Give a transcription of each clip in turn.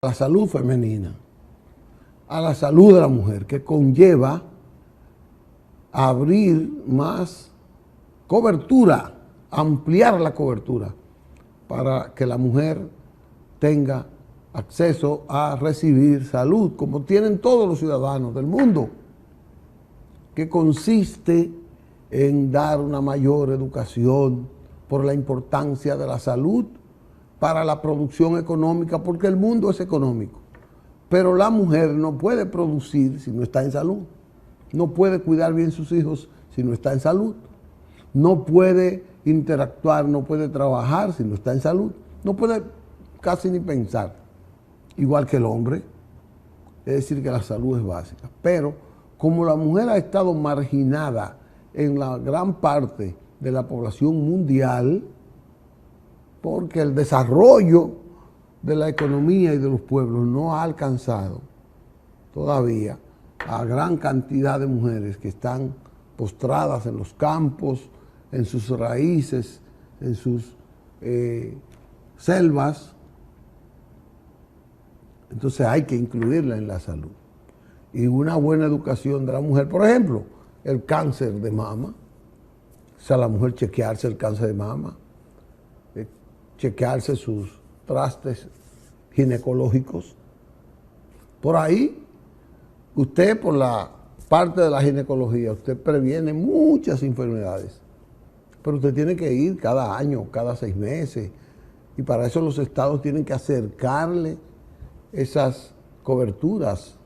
a la salud femenina, a la salud de la mujer, que conlleva abrir más cobertura, ampliar la cobertura para que la mujer tenga acceso a recibir salud, como tienen todos los ciudadanos del mundo, que consiste en dar una mayor educación por la importancia de la salud para la producción económica, porque el mundo es económico. Pero la mujer no puede producir si no está en salud. No puede cuidar bien sus hijos si no está en salud. No puede interactuar, no puede trabajar si no está en salud. No puede casi ni pensar. Igual que el hombre. Es decir, que la salud es básica. Pero como la mujer ha estado marginada en la gran parte de la población mundial, porque el desarrollo de la economía y de los pueblos no ha alcanzado todavía a gran cantidad de mujeres que están postradas en los campos, en sus raíces, en sus selvas. Entonces hay que incluirla en la salud. Y una buena educación de la mujer, por ejemplo, el cáncer de mama, o sea, la mujer chequearse el cáncer de mama, chequearse sus trastes ginecológicos. Por ahí, usted por la parte de la ginecología, usted previene muchas enfermedades, pero usted tiene que ir cada año, cada 6 meses, y para eso los estados tienen que acercarle esas coberturas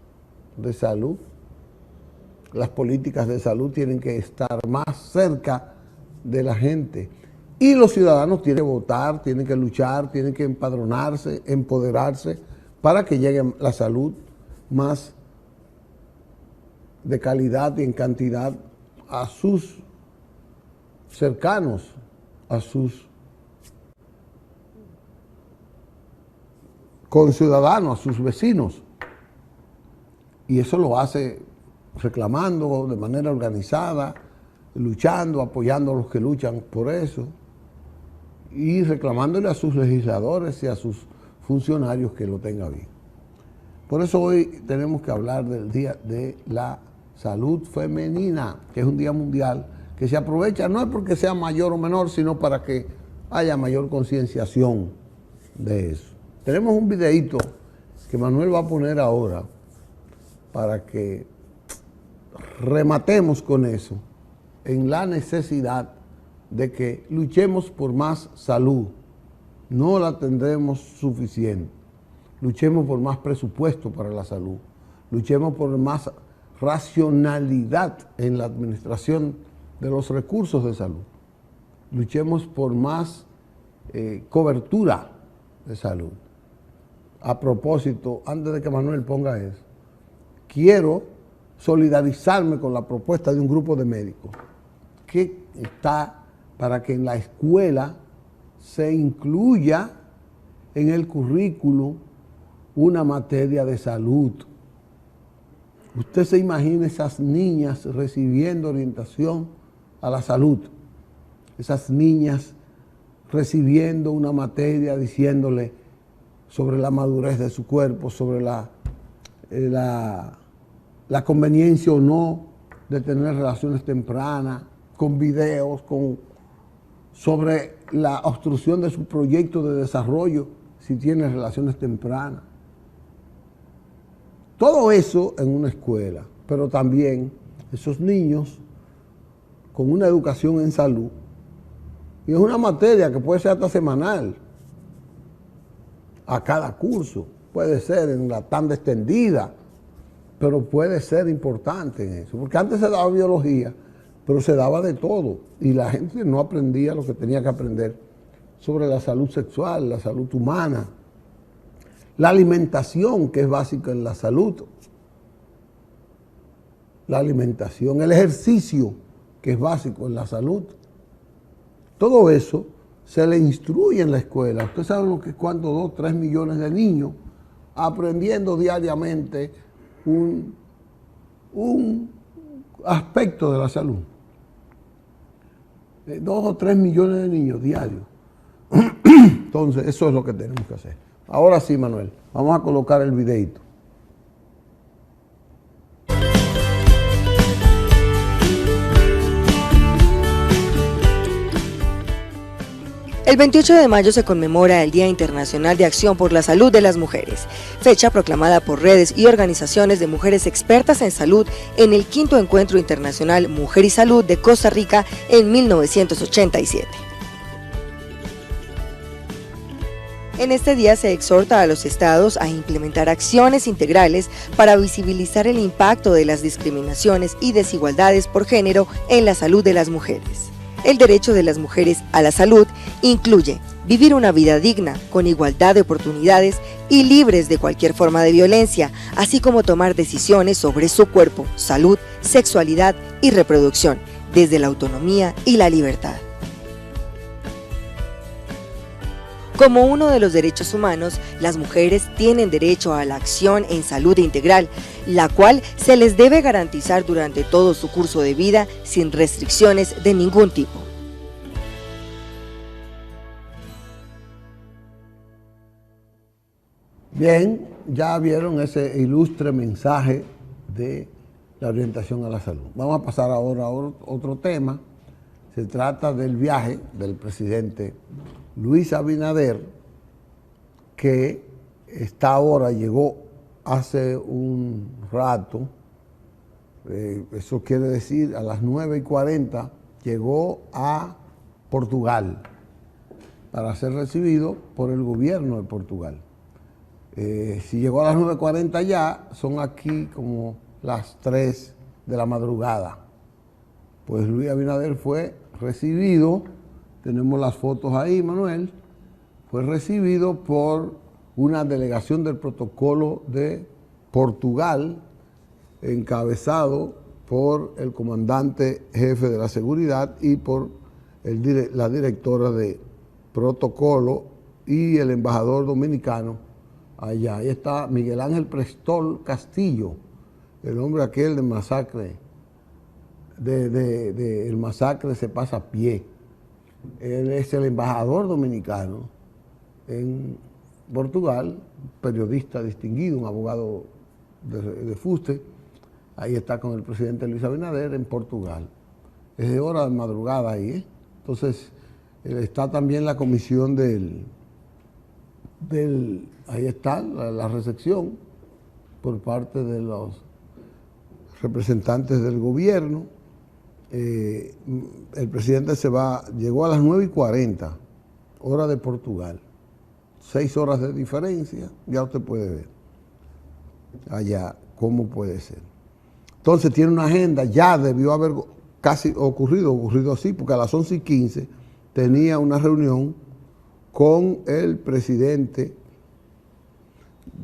de salud. Las políticas de salud tienen que estar más cerca de la gente. Y los ciudadanos tienen que votar, tienen que luchar, tienen que empadronarse, empoderarse para que llegue la salud más de calidad y en cantidad a sus cercanos, a sus conciudadanos, a sus vecinos. Y eso lo hace reclamando de manera organizada, luchando, apoyando a los que luchan por eso, y reclamándole a sus legisladores y a sus funcionarios que lo tengan bien. Por eso hoy tenemos que hablar del Día de la Salud Femenina, que es un día mundial que se aprovecha, no es porque sea mayor o menor, sino para que haya mayor concienciación de eso. Tenemos un videíto que Manuel va a poner ahora para que rematemos con eso, en la necesidad de que luchemos por más salud. No la tendremos suficiente. Luchemos por más presupuesto para la salud. Luchemos por más racionalidad en la administración de los recursos de salud. Luchemos por más cobertura de salud. A propósito, antes de que Manuel ponga eso, quiero solidarizarme con la propuesta de un grupo de médicos que está para que en la escuela se incluya en el currículo una materia de salud. Usted se imagina esas niñas recibiendo orientación a la salud, esas niñas recibiendo una materia diciéndole sobre la madurez de su cuerpo, sobre la conveniencia o no de tener relaciones tempranas, con videos, sobre la obstrucción de su proyecto de desarrollo si tiene relaciones tempranas. Todo eso en una escuela, pero también esos niños con una educación en salud, y es una materia que puede ser hasta semanal, a cada curso, puede ser en la tanda extendida, pero puede ser importante en eso, porque antes se daba biología, pero se daba de todo, y la gente no aprendía lo que tenía que aprender sobre la salud sexual, la salud humana, la alimentación, que es básica en la salud, la alimentación, el ejercicio, que es básico en la salud. Todo eso se le instruye en la escuela. Usted sabe lo que es cuando 2, 3 millones de niños aprendiendo diariamente un aspecto de la salud. 2 o 3 millones de niños diarios. Entonces, eso es lo que tenemos que hacer. Ahora sí, Manuel. Vamos a colocar el videito. El 28 de mayo se conmemora el Día Internacional de Acción por la Salud de las Mujeres, fecha proclamada por redes y organizaciones de mujeres expertas en salud en el 5º Encuentro Internacional Mujer y Salud de Costa Rica en 1987. En este día se exhorta a los estados a implementar acciones integrales para visibilizar el impacto de las discriminaciones y desigualdades por género en la salud de las mujeres. El derecho de las mujeres a la salud incluye vivir una vida digna, con igualdad de oportunidades y libres de cualquier forma de violencia, así como tomar decisiones sobre su cuerpo, salud, sexualidad y reproducción, desde la autonomía y la libertad. Como uno de los derechos humanos, las mujeres tienen derecho a la acción en salud integral, la cual se les debe garantizar durante todo su curso de vida sin restricciones de ningún tipo. Bien, ya vieron ese ilustre mensaje de la orientación a la salud. Vamos a pasar ahora a otro tema. Se trata del viaje del presidente Luis Abinader, que llegó hace un rato, eso quiere decir a las 9:40, llegó a Portugal para ser recibido por el gobierno de Portugal. Si llegó a las 9:40 ya, son aquí como las 3 de la madrugada. Pues Luis Abinader fue recibido, tenemos las fotos ahí, Manuel, fue recibido por una delegación del protocolo de Portugal, encabezado por el comandante jefe de la seguridad y por la directora de protocolo y el embajador dominicano allá. Ahí está Miguel Ángel Prestol Castillo, el hombre aquel de masacre, el masacre se pasa a pie. Él es el embajador dominicano en Portugal, periodista distinguido, un abogado de fuste. Ahí está con el presidente Luis Abinader en Portugal. Es de hora de madrugada ahí, ¿eh? Entonces, está también la comisión ahí está la recepción por parte de los representantes del gobierno. El presidente llegó a las 9:40, hora de Portugal. 6 horas de diferencia, ya usted puede ver allá cómo puede ser. Entonces tiene una agenda, ya debió haber casi ocurrido así, porque a las 11:15 tenía una reunión con el presidente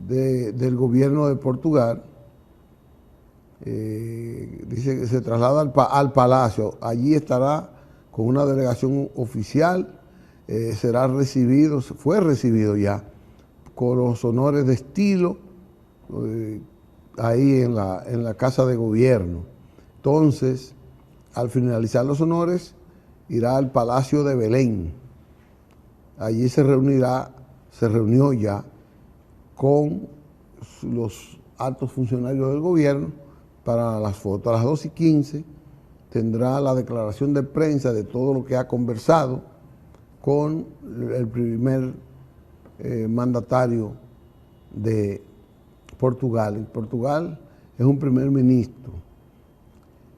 del gobierno de Portugal. Dice que se traslada al Palacio, allí estará con una delegación oficial, fue recibido ya con los honores de estilo ahí en la Casa de Gobierno. Entonces, al finalizar los honores, irá al Palacio de Belén. Allí se reunió ya con los altos funcionarios del gobierno para las fotos. A las 2:15 tendrá la declaración de prensa de todo lo que ha conversado con el primer mandatario de Portugal. En Portugal es un primer ministro.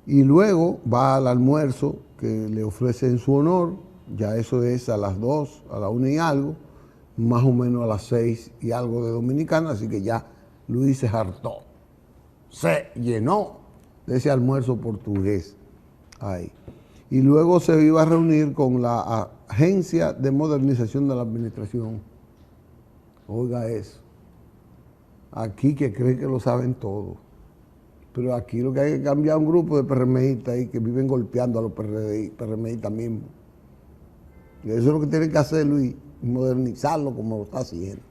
Y luego va al almuerzo que le ofrece en su honor, ya eso es a las 2, a la 1 y algo, más o menos a las 6 y algo de Dominicana, así que ya Luis se hartó, se llenó de ese almuerzo portugués ahí. Y luego se iba a reunir con la Agencia de Modernización de la Administración. Oiga eso. Aquí que creen que lo saben todo. Pero aquí lo que hay que cambiar un grupo de PRMistas ahí que viven golpeando a los PRMistas mismos. Y eso es lo que tienen que hacer, Luis, modernizarlo como lo está haciendo.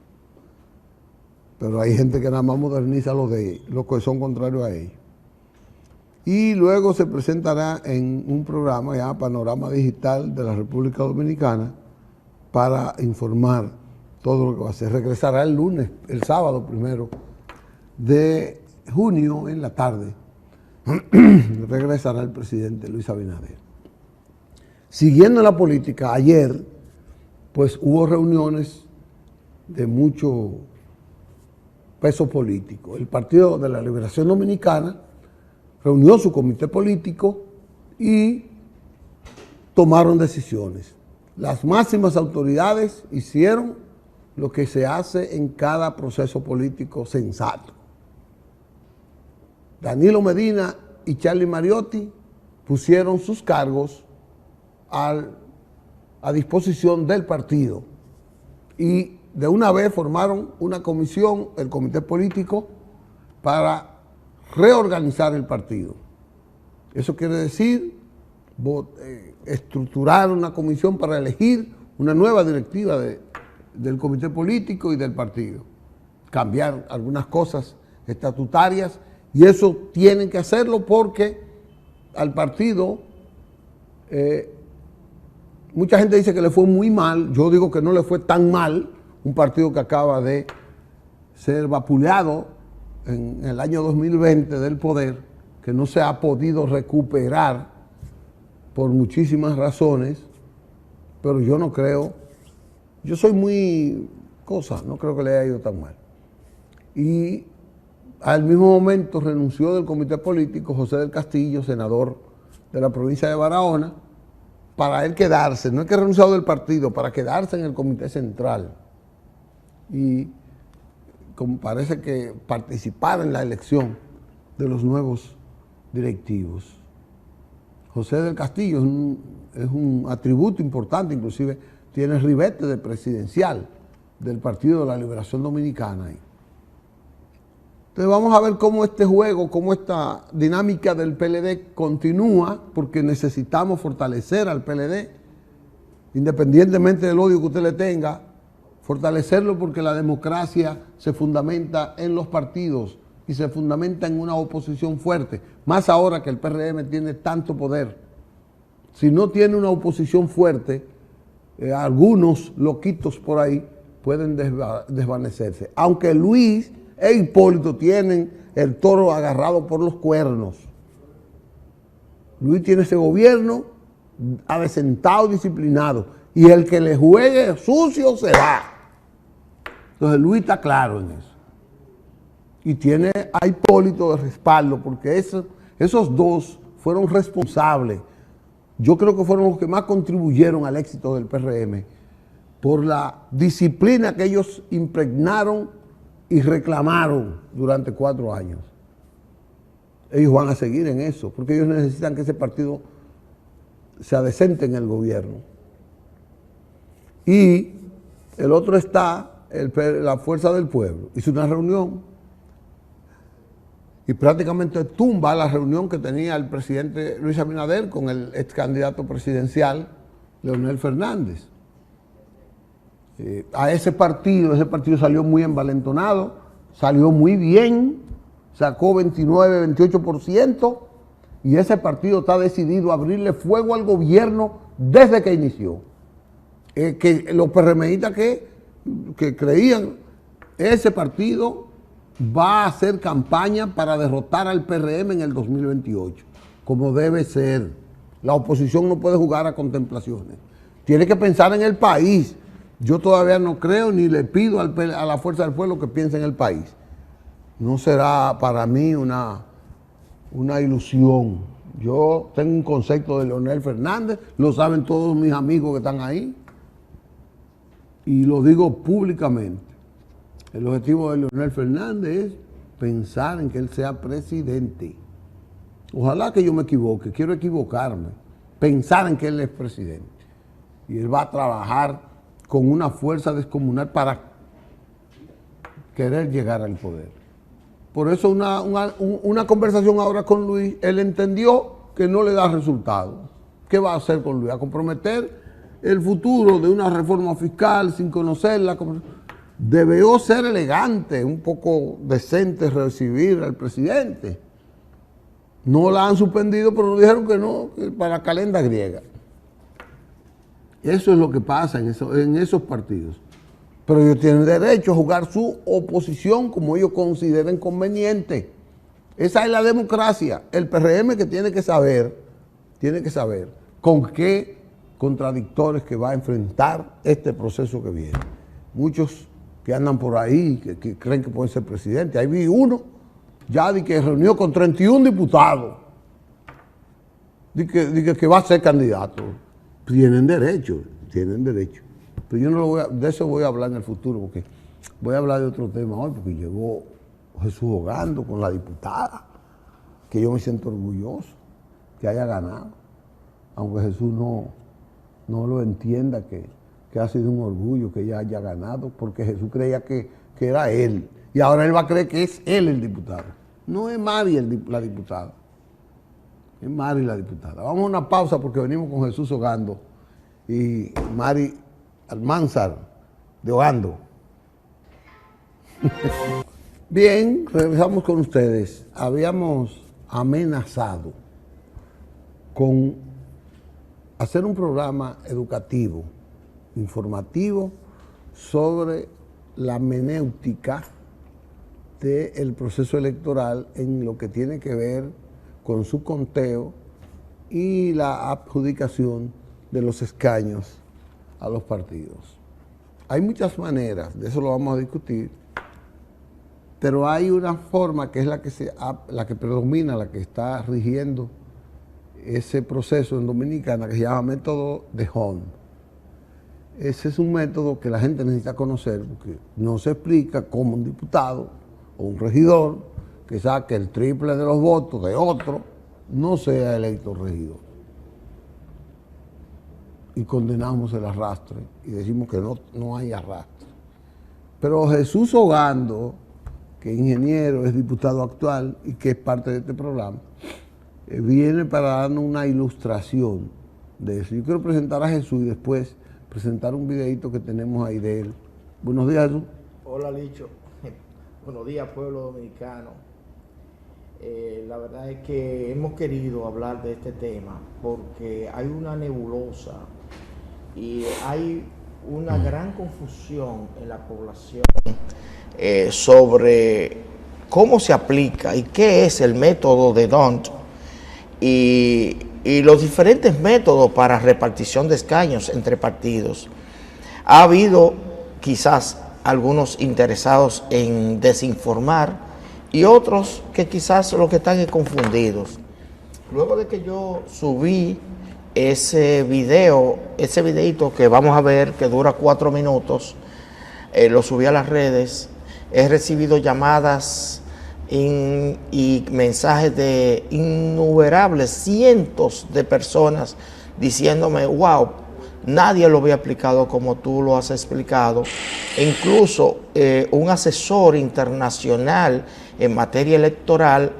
Pero hay gente que nada más moderniza los que son contrarios a ellos. Y luego se presentará en un programa ya Panorama Digital de la República Dominicana para informar todo lo que va a hacer. Regresará el lunes, el sábado 1 de junio en la tarde. Regresará el presidente Luis Abinader. Siguiendo la política, ayer pues hubo reuniones de mucho peso político. El Partido de la Liberación Dominicana reunió su comité político y tomaron decisiones. Las máximas autoridades hicieron lo que se hace en cada proceso político sensato. Danilo Medina y Charlie Mariotti pusieron sus cargos a disposición del partido y de una vez formaron una comisión, el comité político, para reorganizar el partido. Eso quiere decir estructurar una comisión para elegir una nueva directiva del comité político y del partido, cambiar algunas cosas estatutarias, y eso tienen que hacerlo porque al partido, mucha gente dice que le fue muy mal. Yo digo que no le fue tan mal. Un partido que acaba de ser vapuleado en el año 2020 del poder, que no se ha podido recuperar por muchísimas razones, pero yo no creo, yo soy muy no creo que le haya ido tan mal. Y al mismo momento renunció del comité político José del Castillo, senador de la provincia de Barahona, para él quedarse, no es que renunciado del partido, para quedarse en el comité central. Y como parece que participar en la elección de los nuevos directivos. José del Castillo es un atributo importante, inclusive tiene ribete de presidencial del Partido de la Liberación Dominicana. Entonces vamos a ver cómo este juego, cómo esta dinámica del PLD continúa, porque necesitamos fortalecer al PLD, independientemente del odio que usted le tenga, fortalecerlo, porque la democracia se fundamenta en los partidos y se fundamenta en una oposición fuerte, más ahora que el PRM tiene tanto poder. Si no tiene una oposición fuerte, algunos loquitos por ahí pueden desvanecerse. Aunque Luis e Hipólito tienen el toro agarrado por los cuernos. Luis tiene ese gobierno avesentado, disciplinado, y el que le juegue sucio se va. Entonces Luis está claro en eso. Y tiene a Hipólito de respaldo, porque esos dos fueron responsables. Yo creo que fueron los que más contribuyeron al éxito del PRM por la disciplina que ellos impregnaron y reclamaron durante 4 años. Ellos van a seguir en eso, porque ellos necesitan que ese partido se adecente en el gobierno. Y el otro está la Fuerza del Pueblo. Hizo una reunión y prácticamente tumba la reunión que tenía el presidente Luis Abinader con el ex candidato presidencial Leonel Fernández. A ese partido salió muy envalentonado, salió muy bien, sacó 29, 28%, y ese partido está decidido a abrirle fuego al gobierno desde que inició. Que los PRMistas que creían, ese partido va a hacer campaña para derrotar al PRM en el 2028, como debe ser. La oposición no puede jugar a contemplaciones, tiene que pensar en el país. Yo todavía no creo ni le pido a la Fuerza del Pueblo que piense en el país. No será para mí una ilusión. Yo tengo un concepto de Leonel Fernández, lo saben todos mis amigos que están ahí, y lo digo públicamente. El objetivo de Leonel Fernández es pensar en que él sea presidente. Ojalá que yo me equivoque, quiero equivocarme, pensar en que él es presidente. Y él va a trabajar con una fuerza descomunal para querer llegar al poder. Por eso una conversación ahora con Luis, él entendió que no le da resultado. ¿Qué va a hacer con Luis? A comprometer el futuro de una reforma fiscal sin conocerla. Debió ser elegante, un poco decente recibir al presidente. No la han suspendido, pero nos dijeron que no, que para la calenda griega. Eso es lo que pasa en esos partidos. Pero ellos tienen derecho a jugar su oposición como ellos consideren conveniente. Esa es la democracia. El PRM que tiene que saber con qué contradictores que va a enfrentar este proceso que viene. Muchos que andan por ahí, que creen que pueden ser presidentes. Ahí vi uno ya de que reunió con 31 diputados. Que va a ser candidato. Tienen derecho. Pero yo no lo voy de eso voy a hablar en el futuro, porque voy a hablar de otro tema hoy, porque llegó Jesús Ogando con la diputada, que yo me siento orgulloso que haya ganado, aunque Jesús no lo entienda, que ha sido un orgullo que ella haya ganado, porque Jesús creía que era él, y ahora él va a creer que es él el diputado. No es Mari la diputada, es Mari la diputada. Vamos a una pausa porque venimos con Jesús Ogando y Mari Almanzar de Ogando. Bien, regresamos con ustedes. Habíamos amenazado con hacer un programa educativo, informativo, sobre la menéutica del proceso electoral en lo que tiene que ver con su conteo y la adjudicación de los escaños a los partidos. Hay muchas maneras, de eso lo vamos a discutir, pero hay una forma que es la que predomina, la que está rigiendo ese proceso en Dominicana, que se llama método de Hond. Ese es un método que la gente necesita conocer, porque no se explica cómo un diputado o un regidor que saque el triple de los votos de otro no sea electo regidor. Y condenamos el arrastre y decimos que no hay arrastre. Pero Jesús Ogando, que es ingeniero, es diputado actual y que es parte de este programa, viene para darnos una ilustración de eso. Yo quiero presentar a Jesús y después presentar un videito que tenemos ahí de él. Buenos días, Jesús. Hola, Licho. Buenos días, pueblo dominicano. La verdad es que hemos querido hablar de este tema porque hay una nebulosa y hay una gran confusión en la población sobre cómo se aplica y qué es el método de D'Hondt y los diferentes métodos para repartición de escaños entre partidos. Ha habido quizás algunos interesados en desinformar y otros que quizás lo que están es confundidos. Luego de que yo subí ese videito que vamos a ver, que dura 4 minutos, lo subí a las redes, he recibido llamadas y mensajes de innumerables, cientos de personas diciéndome, wow, nadie lo había explicado como tú lo has explicado. E incluso un asesor internacional en materia electoral,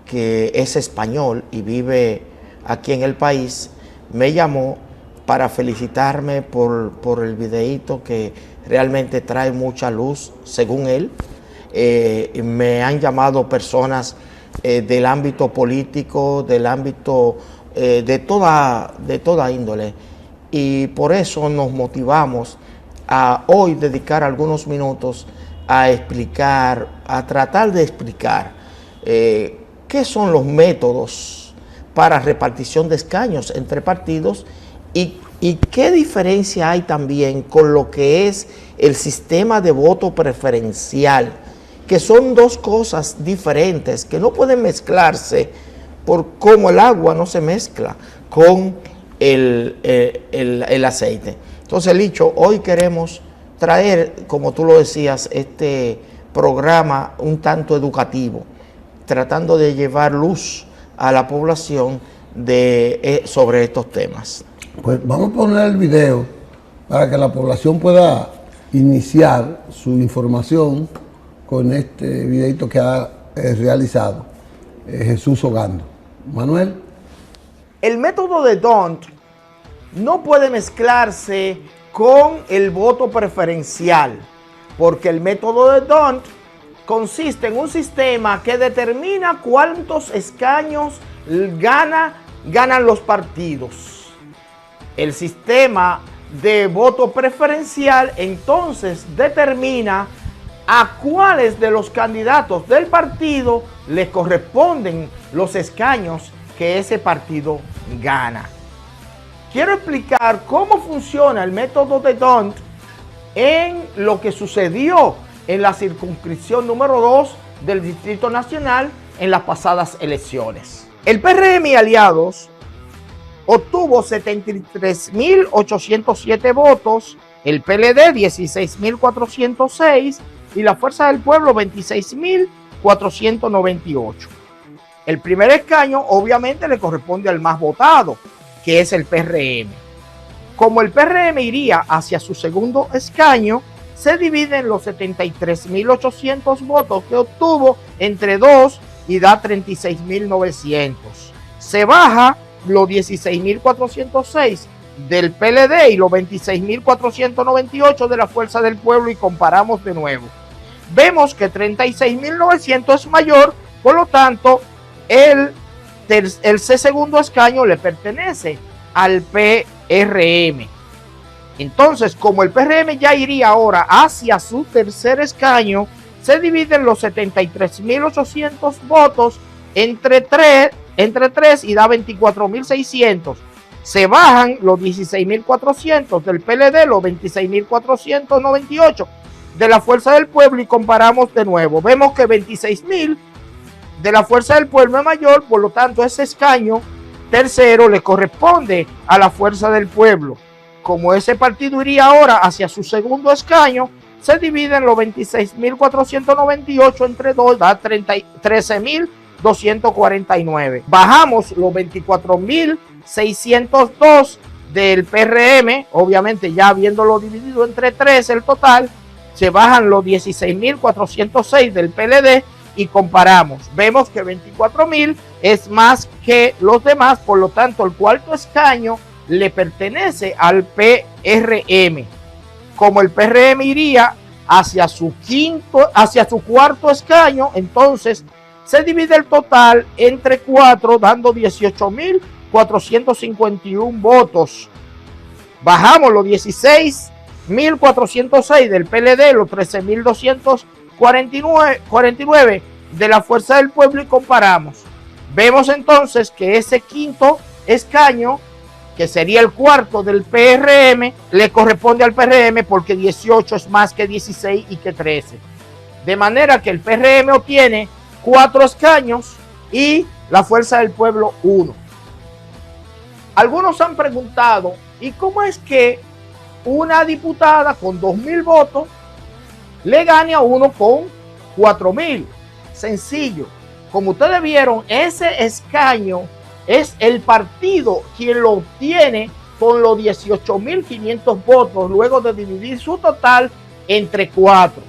que es español y vive aquí en el país, me llamó para felicitarme por el videíto que realmente trae mucha luz, según él. Me han llamado personas del ámbito político, del ámbito de toda índole. Y por eso nos motivamos a hoy dedicar algunos minutos a explicar, a tratar de explicar qué son los métodos para repartición de escaños entre partidos y qué diferencia hay también con lo que es el sistema de voto preferencial, que son dos cosas diferentes que no pueden mezclarse por cómo el agua no se mezcla con el aceite. Entonces, Licho, hoy queremos traer, como tú lo decías, este programa un tanto educativo, tratando de llevar luz a la población sobre estos temas. Pues vamos a poner el video para que la población pueda iniciar su información con este videito que ha realizado Jesús Ogando. Manuel. El método de D'Hondt no puede mezclarse con el voto preferencial, porque el método de D'Hondt consiste en un sistema que determina cuántos escaños ganan los partidos. El sistema de voto preferencial, entonces determina a cuáles de los candidatos del partido le corresponden los escaños que ese partido gana. Quiero explicar cómo funciona el método de D'Hondt en lo que sucedió en la circunscripción número 2 del Distrito Nacional en las pasadas elecciones. El PRM y aliados obtuvo 73.807 votos, el PLD 16.406 y la Fuerza del Pueblo 26.498. El primer escaño obviamente le corresponde al más votado, que es el PRM. Como el PRM iría hacia su segundo escaño, se dividen los 73.800 votos que obtuvo entre 2 y da 36.900. Se baja los 16.406 del PLD y los 26.498 de la Fuerza del Pueblo y comparamos de nuevo. Vemos que 36.900 es mayor, por lo tanto, el segundo escaño le pertenece al PRM. Entonces, como el PRM ya iría ahora hacia su tercer escaño, se dividen los 73.800 votos entre 3 y da 24.600. Se bajan los 16.400 del PLD, los 26.498 de la Fuerza del Pueblo y comparamos de nuevo. Vemos que 26.000 de la Fuerza del Pueblo es mayor, por lo tanto ese escaño tercero le corresponde a la Fuerza del Pueblo. Como ese partido iría ahora hacia su segundo escaño, se dividen los 26.498 entre 2, da 13.249. Bajamos los 24.602 del PRM, obviamente ya habiéndolo dividido entre 3 el total, se bajan los 16.406 del PLD y comparamos. Vemos que 24.000 es más que los demás, por lo tanto el cuarto escaño le pertenece al PRM. Como el PRM iría hacia su cuarto escaño, entonces se divide el total entre 4, dando 18.451 votos. Bajamos los 16.406 del PLD, los 13.249 de la Fuerza del Pueblo y comparamos. Vemos entonces que ese quinto escaño, que sería el cuarto del PRM, le corresponde al PRM porque 18 es más que 16 y que 13. De manera que el PRM obtiene 4 escaños y la Fuerza del Pueblo 1. Algunos han preguntado, ¿y cómo es que una diputada con 2.000 votos le gane a uno con 4.000? Sencillo. Como ustedes vieron, ese escaño es el partido quien lo obtiene con los 18.500 votos luego de dividir su total entre 4.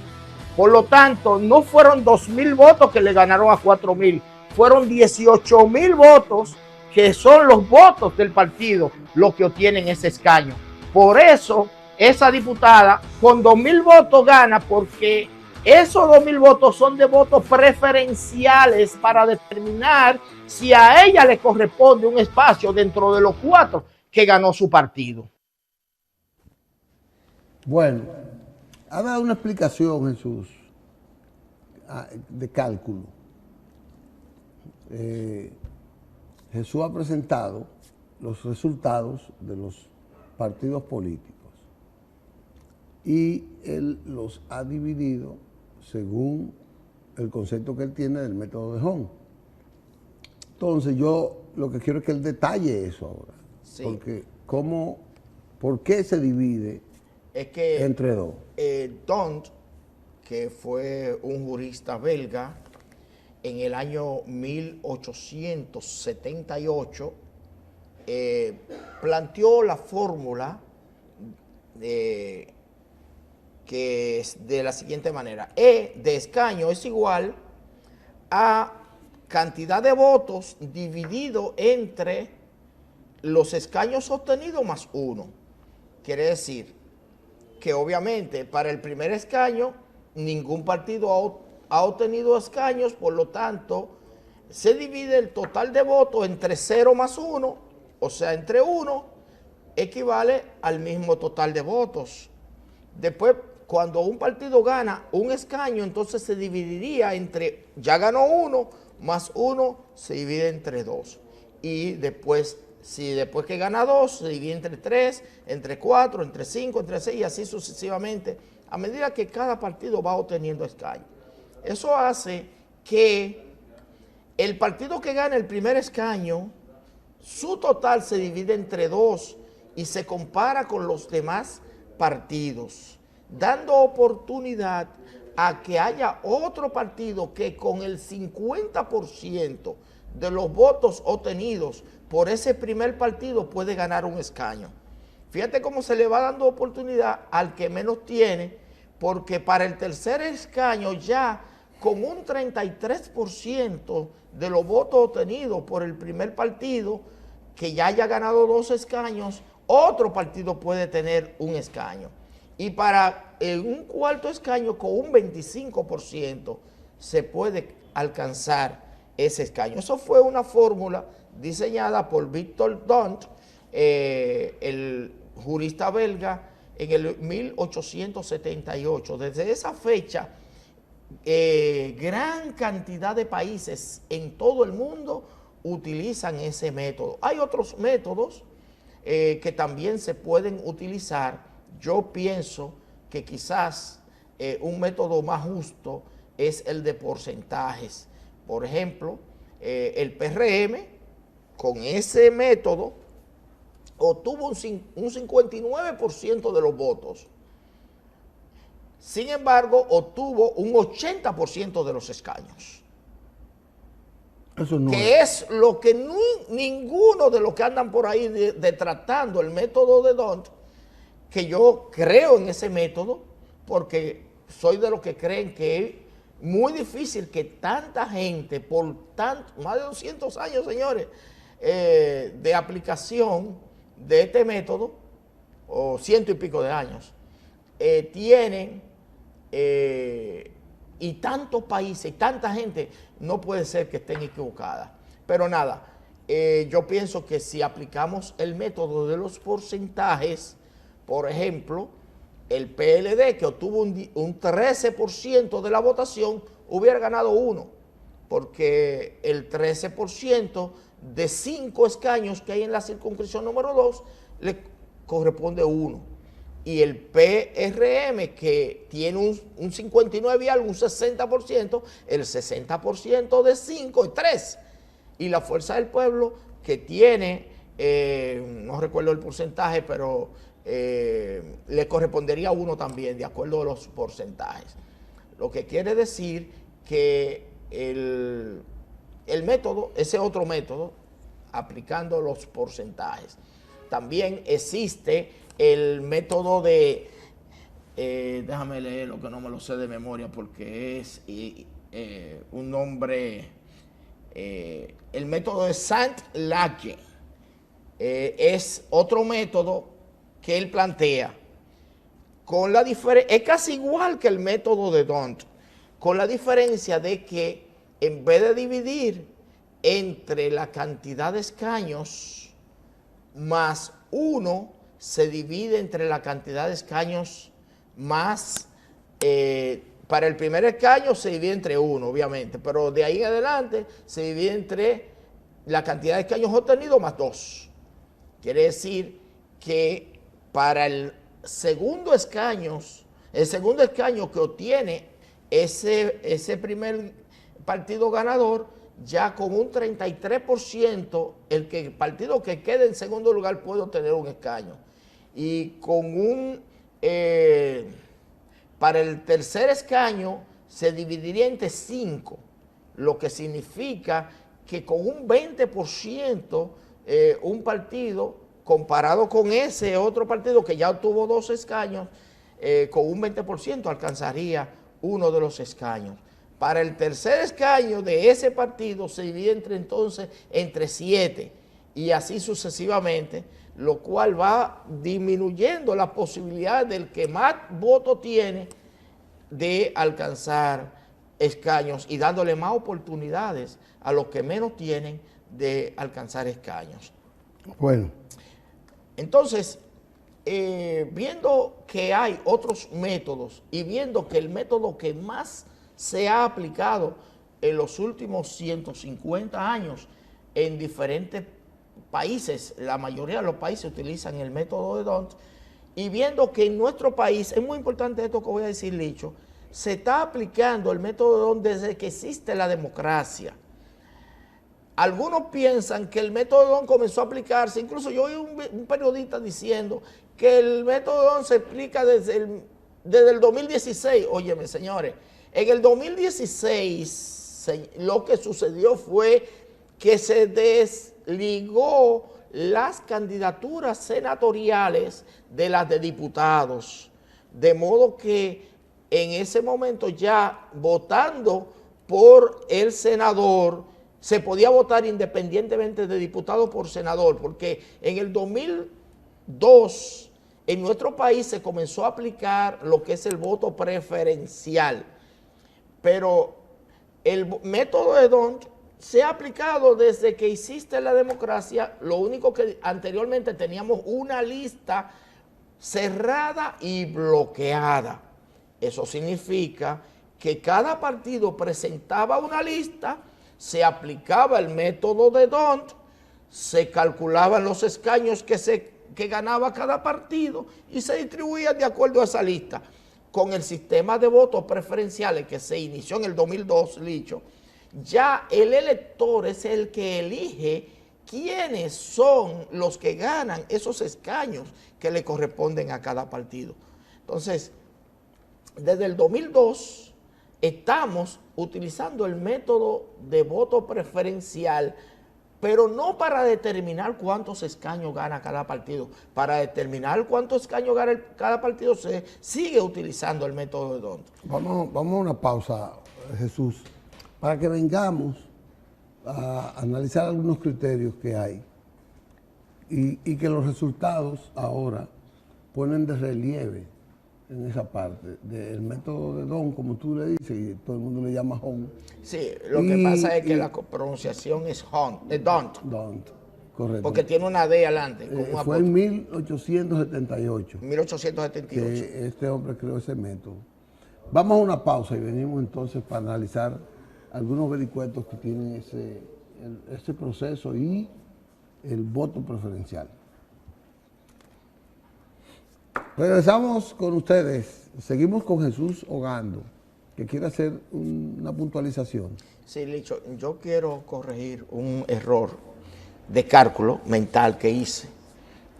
Por lo tanto, no fueron 2.000 votos que le ganaron a 4.000, fueron 18.000 votos que son los votos del partido los que obtienen ese escaño. Por eso, esa diputada con 2.000 votos gana, porque esos 2.000 votos son de votos preferenciales para determinar si a ella le corresponde un espacio dentro de los 4 que ganó su partido. Bueno, ha dado una explicación en sus de cálculo. Jesús ha presentado los resultados de los partidos políticos y él los ha dividido según el concepto que él tiene del método de D'Hondt. Entonces yo lo que quiero es que él detalle eso ahora. Sí. Porque ¿por qué se divide entre dos? D'Hondt, que fue un jurista belga, en el año 1878 planteó la fórmula que es de la siguiente manera: E de escaño es igual a cantidad de votos dividido entre los escaños obtenidos más 1. Quiere decir que obviamente para el primer escaño ningún partido ha obtenido escaños, por lo tanto se divide el total de votos entre 0 más 1, o sea entre 1, equivale al mismo total de votos. Después, cuando un partido gana un escaño, entonces se dividiría entre, ya ganó uno, más uno se divide entre dos. Y después, si después que gana dos, se divide entre tres, entre cuatro, entre cinco, entre seis, y así sucesivamente, a medida que cada partido va obteniendo escaños. Eso hace que el partido que gana el primer escaño, su total se divide entre dos y se compara con los demás partidos, dando oportunidad a que haya otro partido que con el 50% de los votos obtenidos por ese primer partido puede ganar un escaño. Fíjate cómo se le va dando oportunidad al que menos tiene, porque para el tercer escaño ya con un 33% de los votos obtenidos por el primer partido, que ya haya ganado 2 escaños, otro partido puede tener un escaño. Y para un cuarto escaño, con un 25%, se puede alcanzar ese escaño. Eso fue una fórmula diseñada por Victor Dont, el jurista belga, en el 1878. Desde esa fecha, gran cantidad de países en todo el mundo utilizan ese método. Hay otros métodos que también se pueden utilizar. Yo pienso que quizás un método más justo es el de porcentajes. Por ejemplo, el PRM con ese método obtuvo un 59% de los votos. Sin embargo, obtuvo un 80% de los escaños. Eso no que es lo que ninguno de los que andan por ahí tratando el método de Dont, que yo creo en ese método, porque soy de los que creen que es muy difícil que tanta gente, por más de 200 años, señores, de aplicación de este método, o 100 y pico de años, tienen, y tantos países y tanta gente, no puede ser que estén equivocadas. Pero nada, yo pienso que si aplicamos el método de los porcentajes, por ejemplo, el PLD, que obtuvo un 13% de la votación, hubiera ganado uno, porque el 13% de 5 escaños que hay en la circunscripción número 2 le corresponde uno. Y el PRM, que tiene un 59 y algo, un 60%, el 60% de 5 es 3. Y la Fuerza del Pueblo, que tiene, no recuerdo el porcentaje, pero le correspondería uno también, de acuerdo a los porcentajes. Lo que quiere decir que el método, ese otro método, aplicando los porcentajes. También existe el método de, déjame leer lo que no me lo sé de memoria porque es un nombre, el método de Saint-Lacke, es otro método que él plantea, con la diferencia, es casi igual que el método de Dont, con la diferencia de que en vez de dividir entre la cantidad de escaños más 1, se divide entre la cantidad de escaños más, para el primer escaño se divide entre 1, obviamente, pero de ahí en adelante se divide entre la cantidad de escaños obtenidos más 2. Quiere decir que para el segundo escaño que obtiene ese primer partido ganador, ya con un 33%, el partido que quede en segundo lugar puede obtener un escaño. Y con para el tercer escaño se dividiría entre 5, lo que significa que con un 20%, un partido, comparado con ese otro partido que ya obtuvo 2 escaños, con un 20% alcanzaría uno de los escaños. Para el tercer escaño de ese partido se divide entonces entre 7 y así sucesivamente, lo cual va disminuyendo la posibilidad del que más votos tiene de alcanzar escaños y dándole más oportunidades a los que menos tienen de alcanzar escaños. Bueno, Entonces, viendo que hay otros métodos y viendo que el método que más se ha aplicado en los últimos 150 años en diferentes países, la mayoría de los países utilizan el método de D'Hondt, y viendo que en nuestro país, es muy importante esto que voy a decir, Licho, se está aplicando el método de D'Hondt desde que existe la democracia. Algunos piensan que el método de D'Hondt comenzó a aplicarse, incluso yo oí un periodista diciendo que el método de D'Hondt se aplica desde el 2016. Óyeme, señores, en el 2016 lo que sucedió fue que se desligó las candidaturas senatoriales de las de diputados, de modo que en ese momento ya votando por el senador, se podía votar independientemente de diputado por senador, porque en el 2002 en nuestro país se comenzó a aplicar lo que es el voto preferencial, pero el método de D'Hondt se ha aplicado desde que existe la democracia. Lo único que anteriormente teníamos una lista cerrada y bloqueada. Eso significa que cada partido presentaba una lista, se aplicaba el método de D'Hondt, se calculaban los escaños que ganaba cada partido y se distribuían de acuerdo a esa lista. Con el sistema de votos preferenciales que se inició en el 2002, Licho, ya el elector es el que elige quiénes son los que ganan esos escaños que le corresponden a cada partido. Entonces, desde el 2002 estamos utilizando el método de voto preferencial, pero no para determinar cuántos escaños gana cada partido. Para determinar cuántos escaños gana cada partido se sigue utilizando el método de D'Hondt. Vamos a una pausa, Jesús, para que vengamos a analizar algunos criterios que hay y que los resultados ahora ponen de relieve en esa parte del método de D'Hondt, como tú le dices, y todo el mundo le llama D'Hondt. Sí, lo que pasa es que la pronunciación es D'Hondt. D'Hondt, correcto. Porque tiene una D adelante. Fue en 1878. 1878. Que este hombre creó ese método. Vamos a una pausa y venimos entonces para analizar algunos vericuetos que tienen ese proceso y el voto preferencial. Regresamos con ustedes. Seguimos con Jesús Ogando, que quiere hacer una puntualización. Sí, Licho, yo quiero corregir un error de cálculo mental que hice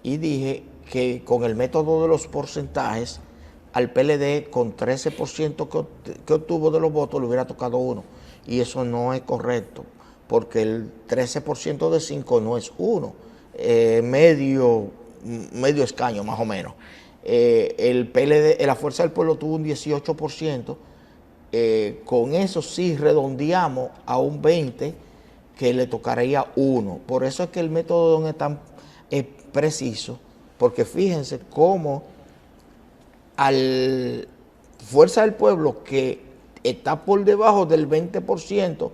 y dije que con el método de los porcentajes al PLD con 13% que obtuvo de los votos le hubiera tocado 1, y eso no es correcto, porque el 13% de 5 no es 1, medio escaño más o menos. El PLD, la Fuerza del Pueblo tuvo un 18%, con eso sí redondeamos a un 20% que le tocaría 1. Por eso es que el método de D'Hondt es tan preciso, porque fíjense cómo al Fuerza del Pueblo, que está por debajo del 20%,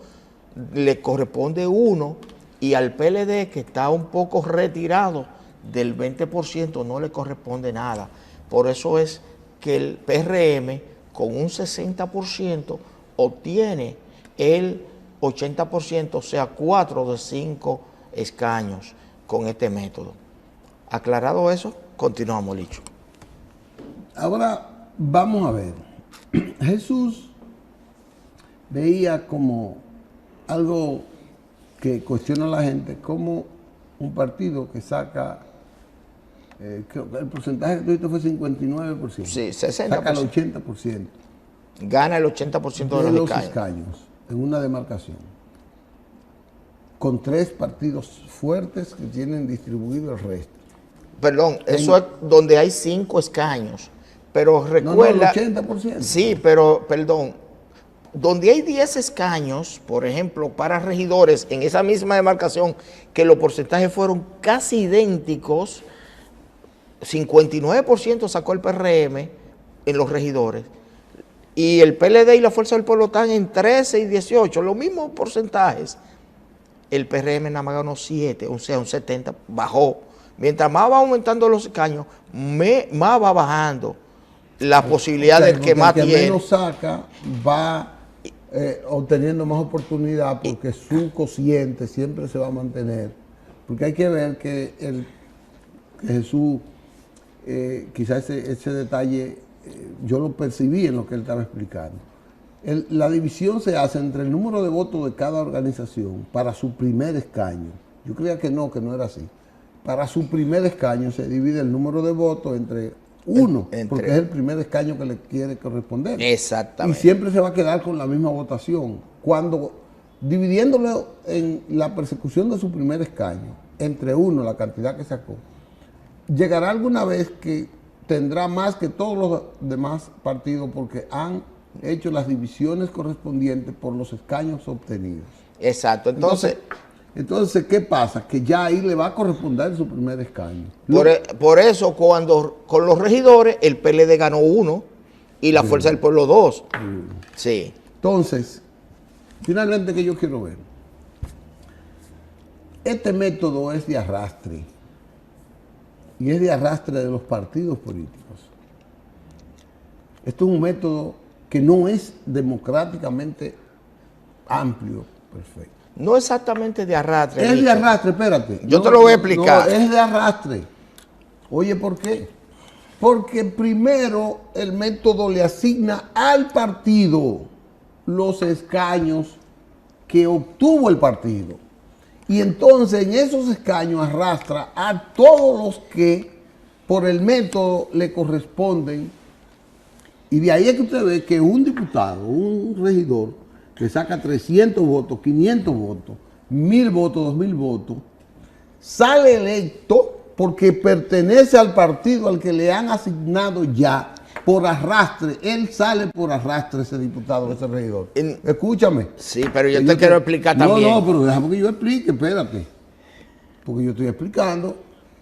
le corresponde 1, y al PLD, que está un poco retirado del 20%, no le corresponde nada. Por eso es que el PRM con un 60% obtiene el 80%, o sea, 4 de 5 escaños con este método. Aclarado eso, continuamos, Licho. Ahora vamos a ver. Jesús veía como algo que cuestiona a la gente, como un partido que saca, el porcentaje que tuviste fue 59%. Sí, 60%. Saca el 80%. Gana el 80% de los escaños en una demarcación. Con 3 partidos fuertes que tienen distribuido el resto. Perdón, eso es donde hay 5 escaños. Pero recuerda... No, el 80%. Sí, pero, perdón, donde hay 10 escaños, por ejemplo, para regidores, en esa misma demarcación, que los porcentajes fueron casi idénticos, 59% sacó el PRM en los regidores, y el PLD y la Fuerza del Pueblo están en 13 y 18, los mismos porcentajes. El PRM nada más ganó 7, o sea, un 70, bajó mientras más va aumentando los escaños, más va bajando la posibilidad del que más tiene. El que menos saca va obteniendo más oportunidad porque su cociente siempre se va a mantener. Porque hay que ver que Jesús, quizás ese detalle yo lo percibí en lo que él estaba explicando. La división se hace entre el número de votos de cada organización para su primer escaño. Yo creía que no era así. Para su primer escaño se divide el número de votos entre uno, porque es el primer escaño que le quiere corresponder. Exactamente. Y siempre se va a quedar con la misma votación. Cuando, dividiéndolo en la persecución de su primer escaño, entre uno, la cantidad que sacó, llegará alguna vez que tendrá más que todos los demás partidos porque han hecho las divisiones correspondientes por los escaños obtenidos. Exacto. Entonces, ¿qué pasa? Que ya ahí le va a corresponder su primer escaño. Por eso, cuando con los regidores, el PLD ganó 1 y la Fuerza del Pueblo 2. Sí. Entonces, finalmente, ¿qué yo quiero ver? Este método es de arrastre. Y es de arrastre de los partidos políticos. Esto es un método que no es democráticamente amplio, perfecto. No exactamente de arrastre. Es de arrastre, espérate. Yo te lo voy a explicar. No, es de arrastre. Oye, ¿por qué? Porque primero el método le asigna al partido los escaños que obtuvo el partido. Y entonces en esos escaños arrastra a todos los que por el método le corresponden. Y de ahí es que usted ve que un diputado, un regidor, que saca 300 votos, 500 votos, 1000 votos, 2000 votos, sale electo porque pertenece al partido al que le han asignado ya por arrastre. Él sale por arrastre, ese diputado, ese regidor. Escúchame. Sí, pero yo te quiero explicar también. No, pero déjame que yo explique, espérate. Porque yo estoy explicando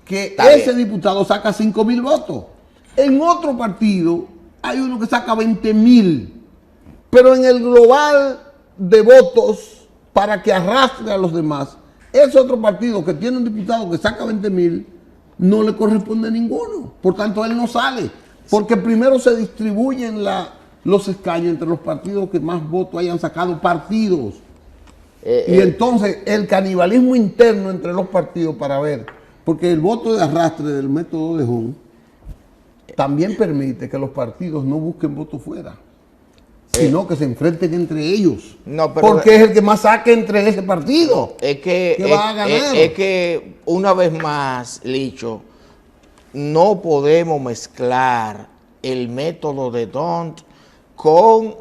que Está ese bien. diputado saca 5000 votos. En otro partido hay uno que saca 20,000. Pero en el global de votos para que arrastre a los demás, ese otro partido que tiene un diputado que saca 20,000, no le corresponde ninguno. Por tanto, él no sale. Porque primero se distribuyen los escaños entre los partidos que más votos hayan sacado partidos. Y entonces el canibalismo interno entre los partidos para ver, porque el voto de arrastre del método de Hong también permite que los partidos no busquen votos fuera, sino que se enfrenten entre ellos. No, pero porque es el que más saque entre ese partido. Es que, va a ganar. Es que una vez más, Licho, no podemos mezclar el método de D'Hondt con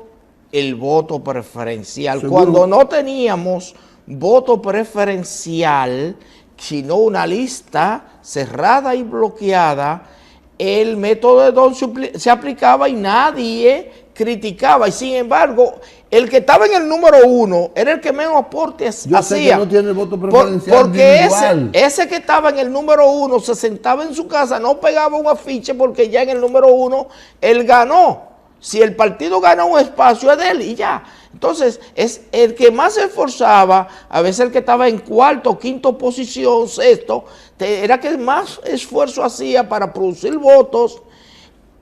el voto preferencial. ¿Seguro? Cuando no teníamos voto preferencial, sino una lista cerrada y bloqueada, el método de D'Hondt se aplicaba y nadie criticaba. Y sin embargo, el que estaba en el número 1 era el que menos aportes Yo hacía. sé que no tiene voto preferencial Porque individual. ese que estaba en el número 1 se sentaba en su casa, no pegaba un afiche porque ya en el número 1 él ganó. Si el partido gana un espacio es de él y ya. Entonces, es el que más se esforzaba, a veces el que estaba en cuarto, quinto posición, sexto, era el que más esfuerzo hacía para producir votos.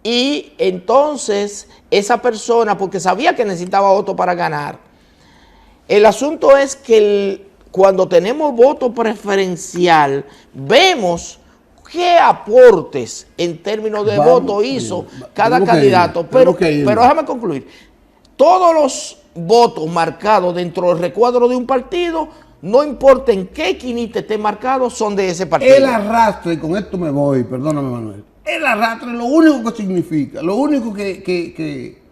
Y entonces esa persona, porque sabía que necesitaba votos para ganar. El asunto es que cuando tenemos voto preferencial, vemos qué aportes en términos de voto hizo cada candidato. Pero déjame concluir. Todos los votos marcados dentro del recuadro de un partido, no importa en qué esquinita esté marcado, son de ese partido. El arrastre, y con esto me voy, perdóname Manuel, el arrastre lo único que significa, lo único que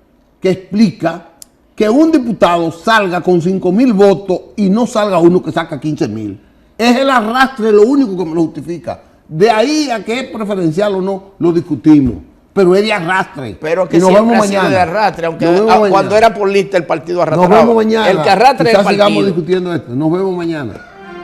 explica que un diputado salga con 5,000 votos y no salga uno que saca 15,000. Es el arrastre lo único que me lo justifica. De ahí a que es preferencial o no, lo discutimos. Pero es de arrastre. Pero que y nos siempre vemos ha sido mañana. de arrastre, aunque Nos vemos cuando mañana. era por lista el partido arrastraba. Nos vemos mañana. El que arrastre es el Quizás sigamos partido. discutiendo esto. Nos vemos mañana.